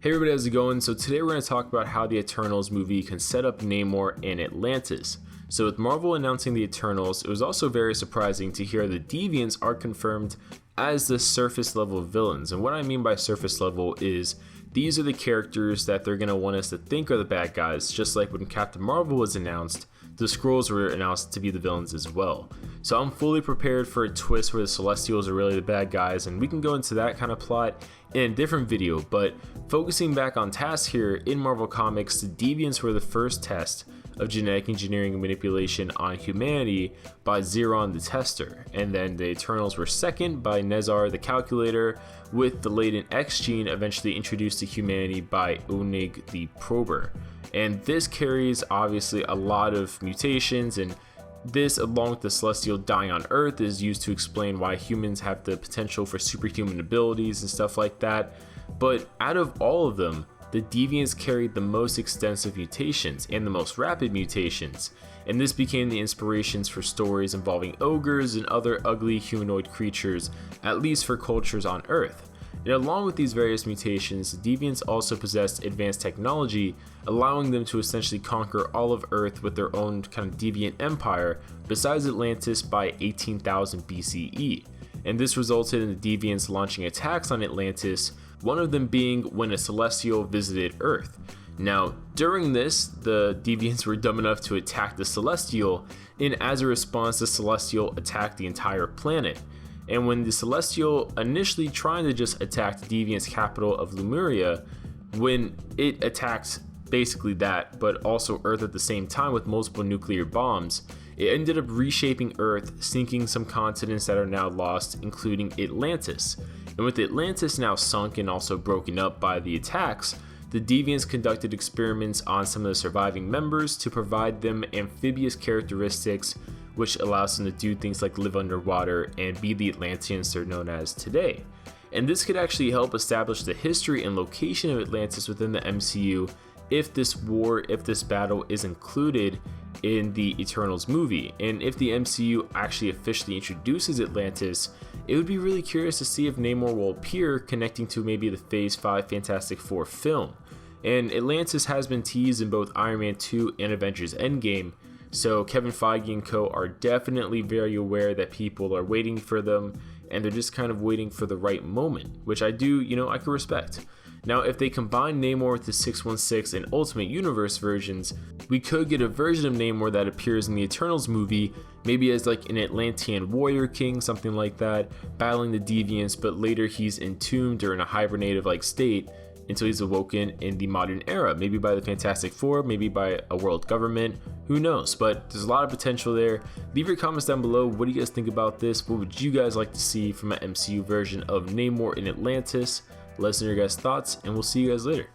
Hey everybody, how's it going? So today we're going to talk about how the Eternals movie can set up Namor and Atlantis. So with Marvel announcing the Eternals, it was also very surprising to hear the Deviants are confirmed as the surface level villains. And what I mean by surface level is these are the characters that they're going to want us to think are the bad guys, just like when Captain Marvel was announced, the Skrulls were announced to be the villains as well. So I'm fully prepared for a twist where the Celestials are really the bad guys, and we can go into that kind of plot in a different video. But focusing back on tasks here, in Marvel Comics, the Deviants were the first test of genetic engineering and manipulation on humanity by Xeron the Tester, and then the Eternals were second by Nezar the Calculator, with the latent X gene eventually introduced to humanity by Onig the Prober. And this carries obviously a lot of mutations, and this, along with the Celestial dying on Earth, is used to explain why humans have the potential for superhuman abilities and stuff like that. But out of all of them, the Deviants carried the most extensive mutations and the most rapid mutations, and this became the inspirations for stories involving ogres and other ugly humanoid creatures, at least for cultures on Earth. And along with these various mutations, the Deviants also possessed advanced technology, allowing them to essentially conquer all of Earth with their own kind of deviant empire, besides Atlantis by 18,000 BCE. And this resulted in the Deviants launching attacks on Atlantis, one of them being when a Celestial visited Earth. Now, during this, the Deviants were dumb enough to attack the Celestial, and as a response, the Celestial attacked the entire planet. And when the Celestial initially trying to just attack the Deviants' capital of Lemuria, when it attacked basically that, but also Earth at the same time with multiple nuclear bombs, it ended up reshaping Earth, sinking some continents that are now lost, including Atlantis. And with Atlantis now sunk and also broken up by the attacks, the Deviants conducted experiments on some of the surviving members to provide them amphibious characteristics, which allows them to do things like live underwater and be the Atlanteans they're known as today. And this could actually help establish the history and location of Atlantis within the MCU if this battle is included in the Eternals movie. And if the MCU actually officially introduces Atlantis, it would be really curious to see if Namor will appear, connecting to maybe the Phase 5 Fantastic Four film. And Atlantis has been teased in both Iron Man 2 and Avengers Endgame, so Kevin Feige and co are definitely very aware that people are waiting for them, and they're just kind of waiting for the right moment, which I can respect. Now, if they combine Namor with the 616 and Ultimate Universe versions, we could get a version of Namor that appears in the Eternals movie, maybe as like an Atlantean warrior king, something like that, battling the Deviants, but later he's entombed or in a hibernative-like state until he's awoken in the modern era, maybe by the Fantastic Four, maybe by a world government, who knows? But there's a lot of potential there. Leave your comments down below. What do you guys think about this? What would you guys like to see from an MCU version of Namor in Atlantis? Let us know your guys' thoughts, and we'll see you guys later.